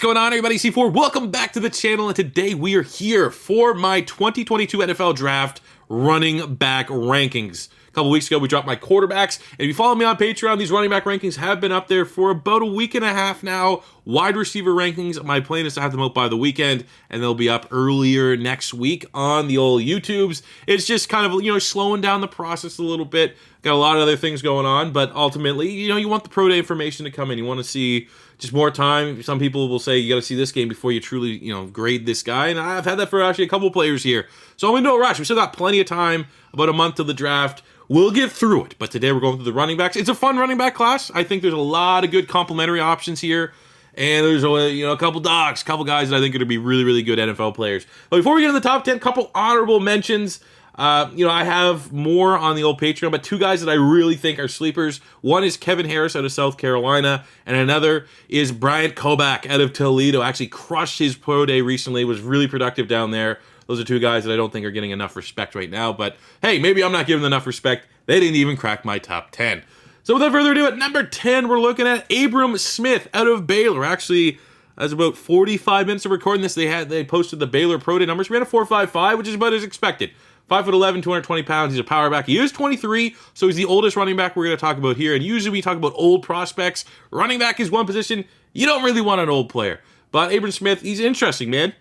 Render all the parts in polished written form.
going on, everybody? C4, welcome back to the channel, and today we are here for my 2022 NFL Draft running back rankings. A couple weeks ago, we dropped my quarterbacks, and if you follow me on Patreon, these running back rankings have been up there for about a week and a half now. Wide receiver rankings, my plan is to have them out by the weekend, and they'll be up earlier next week on the old YouTubes. It's just kind of, slowing down the process a little bit. Got a lot of other things going on, but ultimately, you want the pro day information to come in. You want to see just more time. Some people will say you got to see this game before you truly, grade this guy. And I've had that for actually a couple of players here. So I'm in no rush. We still got plenty of time, about a month to the draft. We'll get through it. But today we're going through the running backs. It's a fun running back class. I think there's a lot of good complementary options here. And there's a couple dogs, a couple guys that I think are going to be really, really good NFL players. But before we get into the top 10, a couple honorable mentions. I have more on the old Patreon, but two guys that I really think are sleepers. One is Kevin Harris out of South Carolina, and another is Bryant Kobach out of Toledo. Actually crushed his pro day recently, was really productive down there. Those are two guys that I don't think are getting enough respect right now, but hey, maybe I'm not giving them enough respect. They didn't even crack my top 10. So without further ado, at number 10, we're looking at Abram Smith out of Baylor. Actually, as about 45 minutes of recording this, they posted the Baylor pro day numbers. We ran a 4.55, which is about as expected. 5'11", 220 pounds. He's a power back. He is 23, so he's the oldest running back we're going to talk about here. And usually we talk about old prospects. Running back is one position you don't really want an old player. But Abram Smith, he's interesting, man,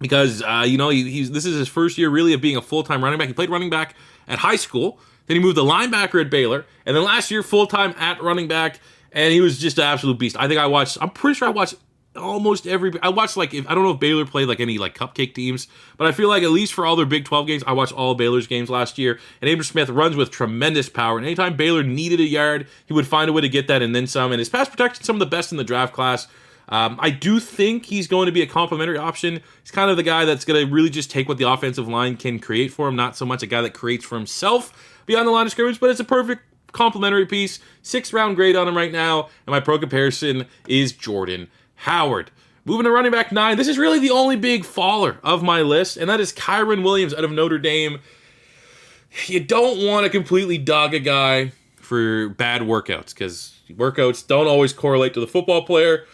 because this is his first year really of being a full-time running back. He played running back at high school. Then he moved to linebacker at Baylor, and then last year full-time at running back. And he was just an absolute beast. I'm pretty sure I watched almost every. I watched I don't know if Baylor played any cupcake teams, but I feel like at least for all their Big 12 games, I watched all Baylor's games last year. And Abram Smith runs with tremendous power. And anytime Baylor needed a yard, he would find a way to get that and then some. And his pass protection, some of the best in the draft class. I do think he's going to be a complimentary option. He's kind of the guy that's going to really just take what the offensive line can create for him, not so much a guy that creates for himself beyond the line of scrimmage, but it's a perfect complimentary piece. 6th round grade on him right now, and my pro comparison is Jordan Howard. Moving to running back 9, this is really the only big faller of my list, and that is Kyren Williams out of Notre Dame. You don't want to completely dog a guy for bad workouts, because workouts don't always correlate to the football player.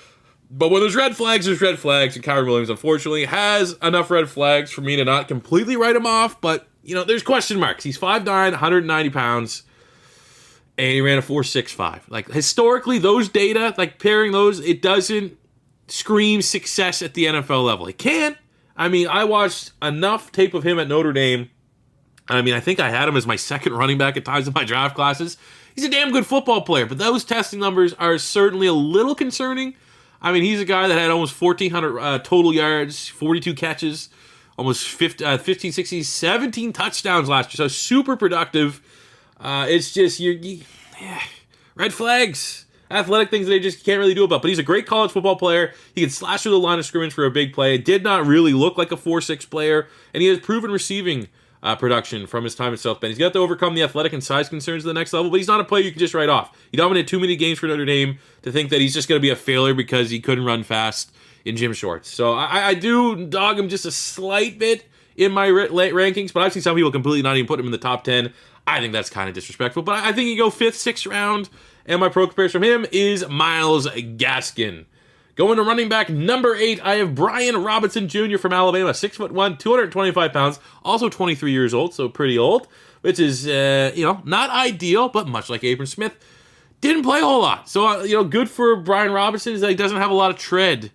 But when there's red flags, and Kyren Williams, unfortunately, has enough red flags for me to not completely write him off, but, there's question marks. He's 5'9", 190 pounds, and he ran a 4.65. Historically, those data, pairing those, it doesn't scream success at the NFL level. It can. I watched enough tape of him at Notre Dame. I think I had him as my second running back at times in my draft classes. He's a damn good football player, but those testing numbers are certainly a little concerning. He's a guy that had almost 1,400 total yards, 42 catches, almost 15, 16, 17 touchdowns last year. So super productive. It's just red flags. Athletic things that they just can't really do about. But he's a great college football player. He can slash through the line of scrimmage for a big play. Did not really look like a 4.6 player. And he has proven receiving production from his time at South Bend. He's got to overcome the athletic and size concerns to the next level, but he's not a player you can just write off. He dominated too many games for Notre Dame to think that he's just going to be a failure because he couldn't run fast in gym shorts. So I do dog him just a slight bit in my rankings, but I've seen some people completely not even put him in the top 10. I think that's kind of disrespectful, but I think you go 5th, 6th round, and my pro comparison from him is Myles Gaskin. Going to running back number 8, I have Brian Robinson Jr. from Alabama, 6'1", 225 pounds, also 23 years old, so pretty old, which is, not ideal, but much like Abram Smith, didn't play a whole lot. So, good for Brian Robinson is that he doesn't have a lot of tread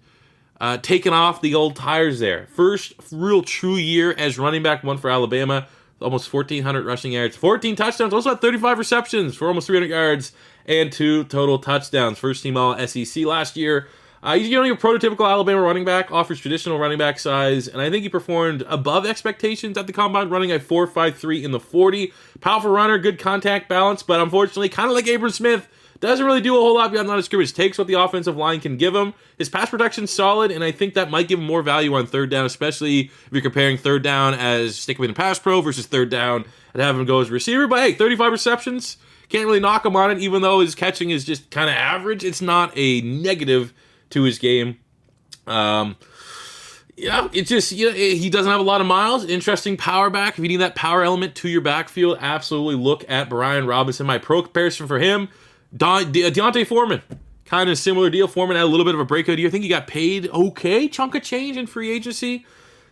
taken off the old tires there. First real true year as running back, one for Alabama, almost 1,400 rushing yards, 14 touchdowns, also had 35 receptions for almost 300 yards, and 2 total touchdowns. First team all SEC last year. He's your prototypical Alabama running back, offers traditional running back size, and I think he performed above expectations at the combine, running a 4.53 in the 40. Powerful runner, good contact balance, but unfortunately, kind of like Abram Smith, doesn't really do a whole lot beyond the line of scrimmage. Takes what the offensive line can give him. His pass protection's solid, and I think that might give him more value on third down, especially if you're comparing third down as stick him in pass pro versus third down and have him go as a receiver. But hey, 35 receptions, can't really knock him on it, even though his catching is just kind of average. It's not a negative to his game. It's just, he doesn't have a lot of miles. Interesting power back. If you need that power element to your backfield, absolutely look at Brian Robinson. My pro comparison for him, Deontay Foreman. kind of similar deal. Foreman had a little bit of a breakout year. I think he got paid okay, chunk of change in free agency.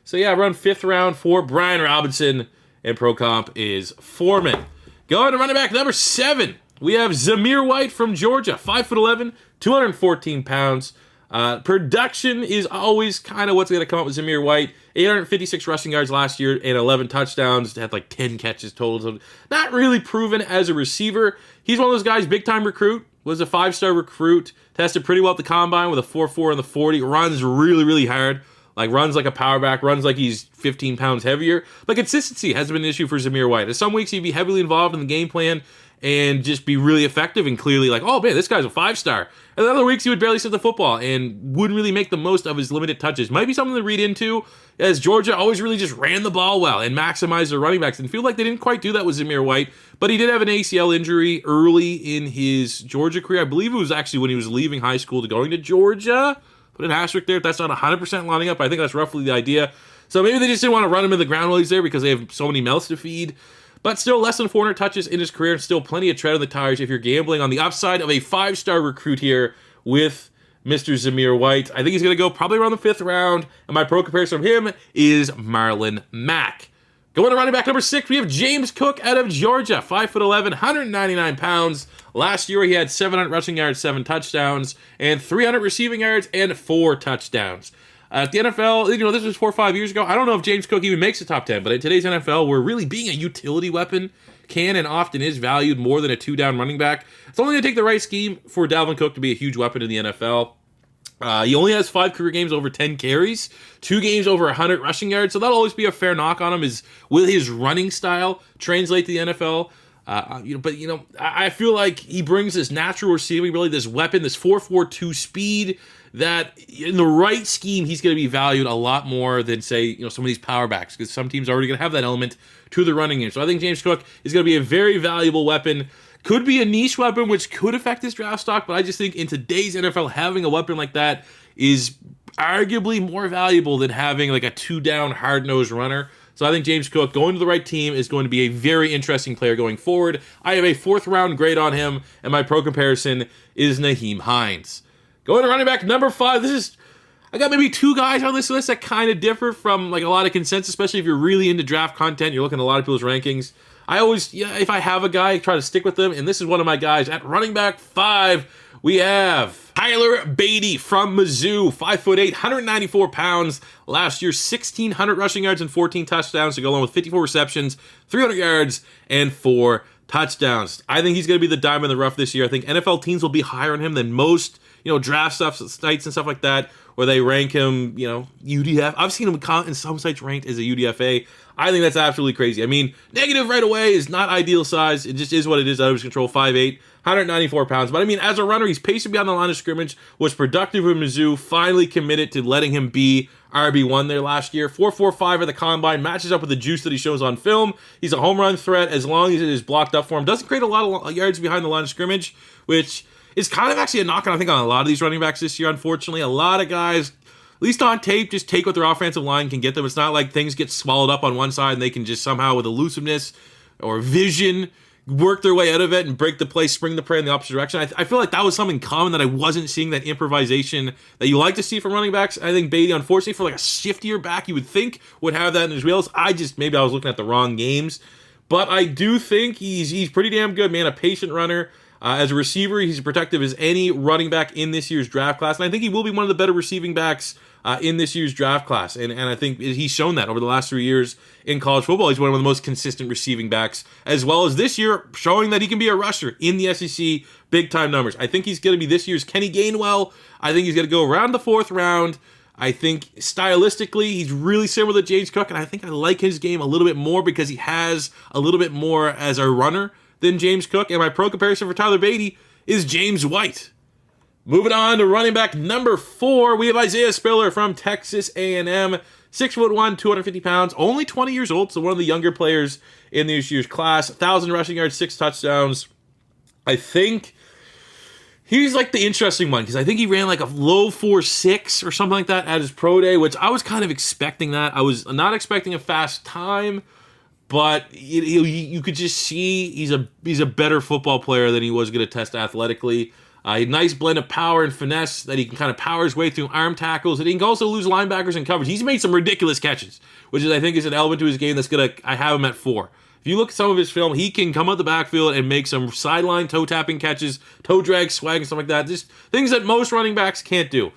So yeah, around 5th round for Brian Robinson, and pro comp is Foreman. Going to running back number 7. We have Zamir White from Georgia, 5'11", 214 pounds. Production is always kind of what's going to come up with Zamir White. 856 rushing yards last year and 11 touchdowns. Had like 10 catches total. So not really proven as a receiver. He's one of those guys, big-time recruit. Was a 5-star recruit. Tested pretty well at the combine with a 4.4 in the 40. Runs really, really hard. Like, runs like a power back. Runs like he's 15 pounds heavier. But consistency has been an issue for Zamir White. In some weeks, he'd be heavily involved in the game plan and just be really effective and clearly like, oh man, this guy's a 5-star. And then other weeks he would barely set the football and wouldn't really make the most of his limited touches. Might be something to read into, as Georgia always really just ran the ball well and maximized their running backs. And feel like they didn't quite do that with Zamir White, but he did have an ACL injury early in his Georgia career. I believe it was actually when he was leaving high school to going to Georgia. Put an asterisk there if that's not 100% lining up. I think that's roughly the idea. So maybe they just didn't want to run him in the ground while he's there because they have so many mouths to feed. But still, less than 400 touches in his career, and still plenty of tread on the tires if you're gambling on the upside of a 5-star recruit here with Mr. Zamir White. I think he's going to go probably around the 5th round, and my pro comparison of him is Marlon Mack. Going to running back number 6, we have James Cook out of Georgia, 5'11", 199 pounds. Last year, he had 700 rushing yards, 7 touchdowns, and 300 receiving yards, and 4 touchdowns. At the NFL, this was 4 or 5 years ago. I don't know if James Cook even makes the top 10, but in today's NFL, where really being a utility weapon can and often is valued more than a 2-down running back, it's only going to take the right scheme for Dalvin Cook to be a huge weapon in the NFL. He only has 5 career games over 10 carries, 2 games over 100 rushing yards, so that'll always be a fair knock on him, is will his running style translate to the NFL? I feel like he brings this natural receiving ability, this weapon, this 4.42 speed, that in the right scheme, he's going to be valued a lot more than, say, some of these power backs, because some teams are already going to have that element to the running game. So I think James Cook is going to be a very valuable weapon. Could be a niche weapon, which could affect his draft stock, but I just think in today's NFL, having a weapon like that is arguably more valuable than having like a 2-down, hard-nosed runner. So I think James Cook, going to the right team, is going to be a very interesting player going forward. I have a 4th-round grade on him, and my pro comparison is Nyheim Hines. Going to running back number 5, I got maybe 2 guys on this list that kind of differ from like a lot of consensus, especially if you're really into draft content, you're looking at a lot of people's rankings. I always, if I have a guy, try to stick with them, and this is one of my guys. At running back 5, we have Tyler Badie from Mizzou, 5'8", 194 pounds. Last year, 1,600 rushing yards and 14 touchdowns to go along with 54 receptions, 300 yards, and 4 touchdowns. I think he's going to be the diamond in the rough this year. I think NFL teams will be higher on him than most, draft sites and stuff like that, where they rank him, UDF. I've seen him in some sites ranked as a UDFA. I think that's absolutely crazy. I mean, negative right away is not ideal size. It just is what it is out of his control. 5'8", 194 pounds. But I mean, as a runner, he's pacing beyond the line of scrimmage, was productive with Mizzou, finally committed to letting him be RB1 there last year. 4.45 at the combine, matches up with the juice that he shows on film. He's a home run threat as long as it is blocked up for him. Doesn't create a lot of yards behind the line of scrimmage, which is kind of actually a knock on, I think, on a lot of these running backs this year, unfortunately. A lot of guys, at least on tape, just take what their offensive line can get them. It's not like things get swallowed up on one side and they can just somehow, with elusiveness or vision, work their way out of it and break the play, spring the prey in the opposite direction. I feel like that was something common that I wasn't seeing, that improvisation that you like to see from running backs. I think Badie, unfortunately, for like a shiftier back, you would think would have that in his wheels. Maybe I was looking at the wrong games. But I do think he's pretty damn good, man. A patient runner. As a receiver, he's as protective as any running back in this year's draft class. And I think he will be one of the better receiving backs in this year's draft class. And I think he's shown that over the last 3 years in college football. He's one of the most consistent receiving backs, as well as this year, showing that he can be a rusher in the SEC, big-time numbers. I think he's going to be this year's Kenny Gainwell. I think he's going to go around the 4th round. I think stylistically, he's really similar to James Cook, and I think I like his game a little bit more because he has a little bit more as a runner than James Cook. And my pro comparison for Tyler Badie is James White. Moving on to running back number 4, we have Isaiah Spiller from Texas A&M. 6'1", 250 pounds, only 20 years old, so one of the younger players in this year's class. 1,000 rushing yards, 6 touchdowns. I think he's like the interesting one, because I think he ran like a low 4.6 or something like that at his pro day, which I was kind of expecting that. I was not expecting a fast time, but you could just see he's a better football player than he was going to test athletically. A nice blend of power and finesse that he can kind of power his way through arm tackles, and he can also lose linebackers in coverage. He's made some ridiculous catches, which I think is an element to his game that's I have him at 4. If you look at some of his film, he can come out the backfield and make some sideline toe-tapping catches, toe drag, swag, and stuff like that. Just things that most running backs can't do.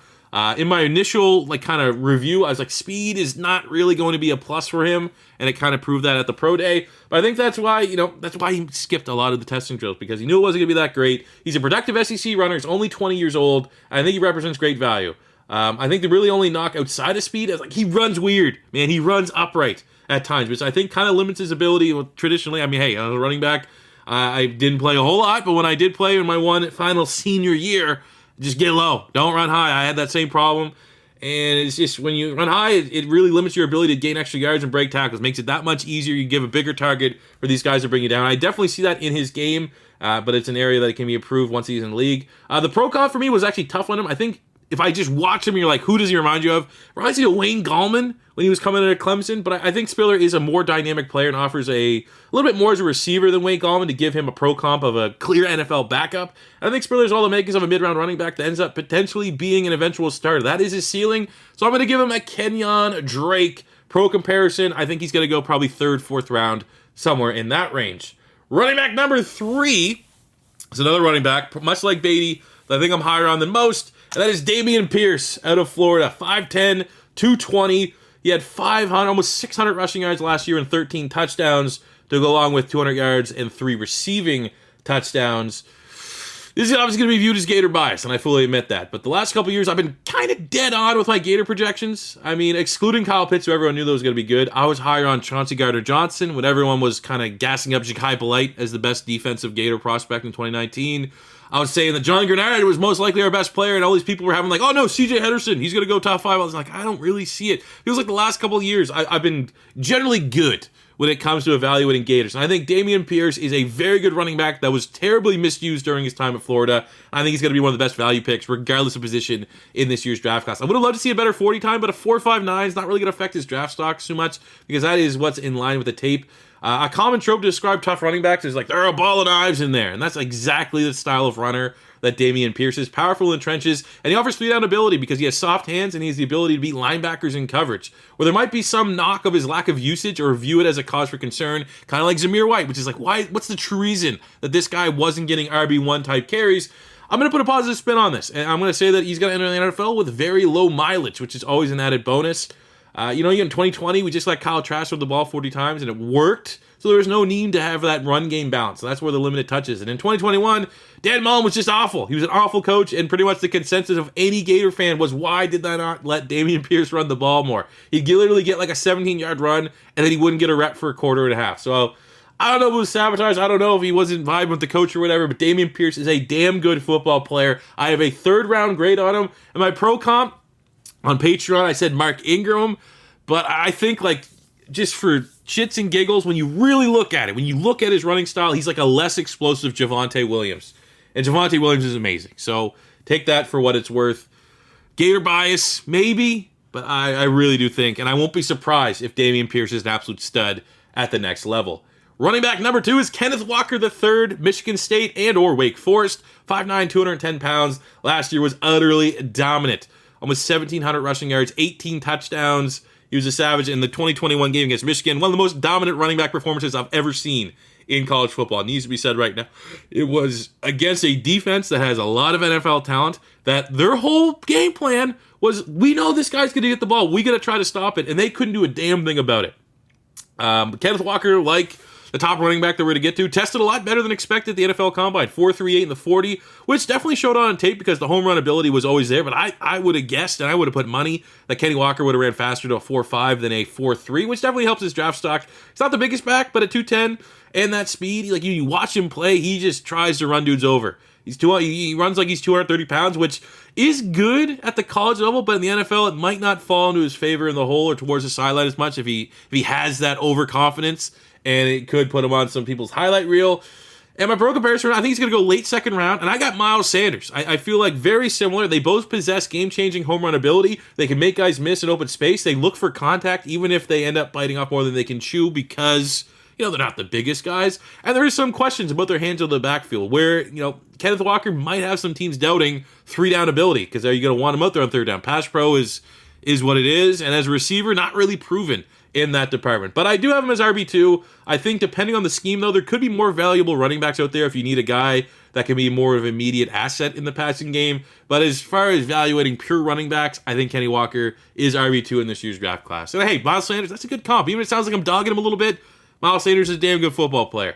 In my initial kind of review, I was like, speed is not really going to be a plus for him, and it kind of proved that at the pro day. But I think that's why he skipped a lot of the testing drills, because he knew it wasn't going to be that great. He's a productive SEC runner. He's only 20 years old. And I think he represents great value. I think the really only knock outside of speed is he runs weird, man. He runs upright at times, which I think kind of limits his ability. Traditionally, I mean, hey, I was a running back. I didn't play a whole lot, but when I did play in my final senior year, just get low. Don't run high. I had that same problem. And it's just when you run high, it really limits your ability to gain extra yards and break tackles. Makes it that much easier. You give a bigger target for these guys to bring you down. I definitely see that in his game, but it's an area that can be improved once he's in the league. The pro comp for me was actually tough on him. I think if I just watch him, you're like, who does he remind you of? Reminds me of Wayne Gallman when he was coming into Clemson, but I think Spiller is a more dynamic player and offers a little bit more as a receiver than Wayne Gallman to give him a pro comp of a clear NFL backup. I think Spiller's all the makings of a mid-round running back that ends up potentially being an eventual starter. That is his ceiling, so I'm going to give him a Kenyon Drake pro comparison. I think he's going to go probably 3rd, 4th round, somewhere in that range. Running back number 3 is another running back, much like Badie, that I think I'm higher on than most, and that is Dameon Pierce out of Florida. 5'10", 220. He had 500, almost 600 rushing yards last year and 13 touchdowns to go along with 200 yards and 3 receiving touchdowns. This is obviously going to be viewed as Gator bias, and I fully admit that. But the last couple years, I've been kind of dead on with my Gator projections. I mean, excluding Kyle Pitts, who everyone knew that was going to be good, I was higher on Chauncey Gardner-Johnson when everyone was kind of gassing up Ja'Kai Polite as the best defensive Gator prospect in 2019. I was saying that John Grenard was most likely our best player, and all these people were having like, oh no, CJ Henderson, he's going to go top 5. I was like, I don't really see it. It feels like the last couple of years, I've been generally good when it comes to evaluating Gators. And I think Dameon Pierce is a very good running back that was terribly misused during his time at Florida. I think he's going to be one of the best value picks, regardless of position in this year's draft class. I would have loved to see a better 40 time, but a 4.59 is not really going to affect his draft stock too much, because that is what's in line with the tape. A common trope to describe tough running backs is like, there are a ball of knives in there. And that's exactly the style of runner that Dameon Pierce is. Powerful in trenches, and he offers speed out ability because he has soft hands and he has the ability to beat linebackers in coverage. Where there might be some knock of his lack of usage or view it as a cause for concern, kind of like Zamir White, which is like, what's the true reason that this guy wasn't getting RB1 type carries? I'm going to put a positive spin on this, and I'm going to say that he's going to enter the NFL with very low mileage, which is always an added bonus. In 2020, we just let Kyle Trask throw the ball 40 times, and it worked. So there was no need to have that run game balance. So that's where the limited touch is. And in 2021, Dan Mullen was just awful. He was an awful coach, and pretty much the consensus of any Gator fan was, why did I not let Dameon Pierce run the ball more? He'd literally get like a 17-yard run, and then he wouldn't get a rep for a quarter and a half. So I don't know if it was sabotage. I don't know if he wasn't vibing with the coach or whatever, but Dameon Pierce is a damn good football player. I have a 3rd-round grade on him. And my pro comp on Patreon, I said Mark Ingram, but I think just for shits and giggles, when you really look at it, when you look at his running style, he's like a less explosive Javonte Williams. And Javonte Williams is amazing. So take that for what it's worth. Gator bias, maybe, but I really do think, and I won't be surprised if Dameon Pierce is an absolute stud at the next level. Running back number 2 is Kenneth Walker III, Michigan State and or Wake Forest. 5'9", 210 pounds. Last year was utterly dominant. Almost 1,700 rushing yards, 18 touchdowns. He was a savage in the 2021 game against Michigan. One of the most dominant running back performances I've ever seen in college football. It needs to be said right now. It was against a defense that has a lot of NFL talent, that their whole game plan was, we know this guy's going to get the ball. We got to try to stop it. And they couldn't do a damn thing about it. Kenneth Walker, like the top running back that we're going to get to, tested a lot better than expected at the NFL Combine. 4.38 in the 40, which definitely showed on tape because the home run ability was always there. But I would have guessed, and I would have put money that Kenny Walker would have ran faster to a 4.5 than a 4.3, which definitely helps his draft stock. He's not the biggest back, but at 210 and that speed, like you watch him play, he just tries to run dudes over. He runs like he's 230 pounds, which is good at the college level, but in the NFL, it might not fall into his favor in the hole or towards the sideline as much if he has that overconfidence, and it could put him on some people's highlight reel. And my pro comparison, I think he's going to go late 2nd round, and I got Miles Sanders. I feel like very similar. They both possess game-changing home run ability. They can make guys miss in open space. They look for contact, even if they end up biting off more than they can chew, because they're not the biggest guys. And there is some questions about their hands on the backfield where, Kenneth Walker might have some teams doubting 3-down ability because are you going to want him out there on 3rd down? Pass pro is what it is. And as a receiver, not really proven in that department. But I do have him as RB2. I think depending on the scheme, though, there could be more valuable running backs out there if you need a guy that can be more of an immediate asset in the passing game. But as far as evaluating pure running backs, I think Kenny Walker is RB2 in this year's draft class. And hey, Miles Sanders, that's a good comp. Even if it sounds like I'm dogging him a little bit, Miles Sanders is a damn good football player.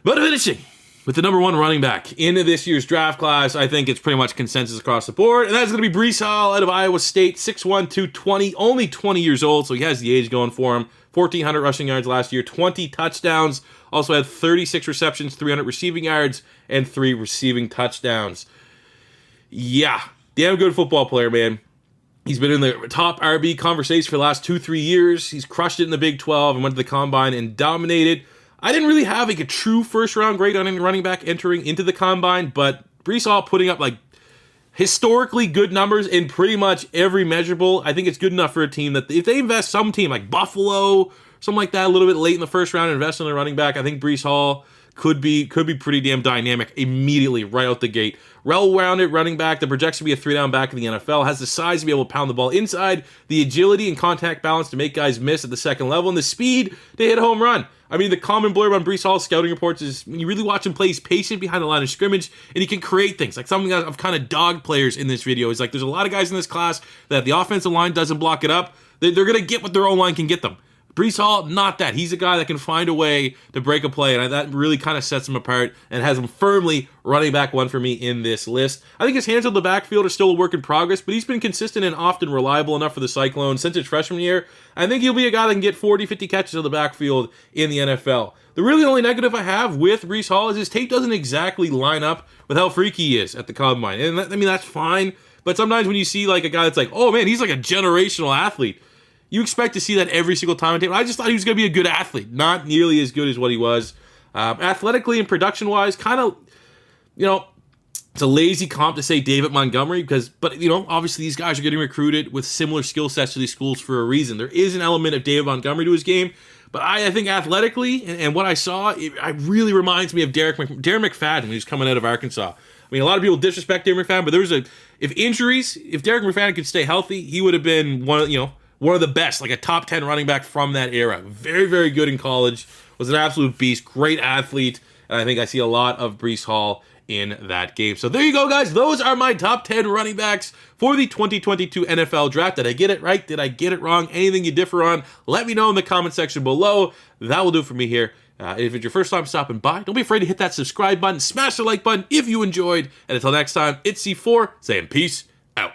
But finishing with the number 1 running back into this year's draft class, I think it's pretty much consensus across the board. And that's going to be Breece Hall out of Iowa State, 6'1", 220, only 20 years old, so he has the age going for him. 1,400 rushing yards last year, 20 touchdowns. Also had 36 receptions, 300 receiving yards, and 3 receiving touchdowns. Yeah, damn good football player, man. He's been in the top RB conversation for the last 2-3 years. He's crushed it in the Big 12 and went to the Combine and dominated. I didn't really have a true first-round grade on any running back entering into the Combine, but Breece Hall putting up historically good numbers in pretty much every measurable. I think it's good enough for a team that if they invest some team like Buffalo, something like that, a little bit late in the first round, invest in a running back, I think Breece Hall could be pretty damn dynamic immediately right out the gate. Well-rounded running back, the projects to be a 3-down back in the NFL, has the size to be able to pound the ball inside, the agility and contact balance to make guys miss at the second level, and the speed to hit a home run. I mean, the common blurb on Breece Hall's scouting reports is when you really watch him play, he's patient behind the line of scrimmage, and he can create things. Like something I've kind of dogged players in this video is there's a lot of guys in this class that the offensive line doesn't block it up. They're going to get what their own line can get them. Breece Hall, not that. He's a guy that can find a way to break a play, and that really kind of sets him apart and has him firmly running back 1 for me in this list. I think his hands on the backfield are still a work in progress, but he's been consistent and often reliable enough for the Cyclones since his freshman year. I think he'll be a guy that can get 40, 50 catches on the backfield in the NFL. The really only negative I have with Breece Hall is his tape doesn't exactly line up with how freaky he is at the Combine. And that's fine, but sometimes when you see a guy that's oh man, he's a generational athlete, you expect to see that every single time on tape. I just thought he was going to be a good athlete. Not nearly as good as what he was. Athletically and production-wise, kind of, it's a lazy comp to say David Montgomery but obviously these guys are getting recruited with similar skill sets to these schools for a reason. There is an element of David Montgomery to his game, but I think athletically and what I saw, it really reminds me of Darren McFadden when he was coming out of Arkansas. I mean, a lot of people disrespect Darren McFadden, but if Derek McFadden could stay healthy, he would have been one of the best, a top 10 running back from that era. Very, very good in college. Was an absolute beast. Great athlete. And I think I see a lot of Breece Hall in that game. So there you go, guys. Those are my top 10 running backs for the 2022 NFL Draft. Did I get it right? Did I get it wrong? Anything you differ on, let me know in the comment section below. That will do it for me here. If it's your first time stopping by, don't be afraid to hit that subscribe button. Smash the like button if you enjoyed. And until next time, it's C4 saying peace out.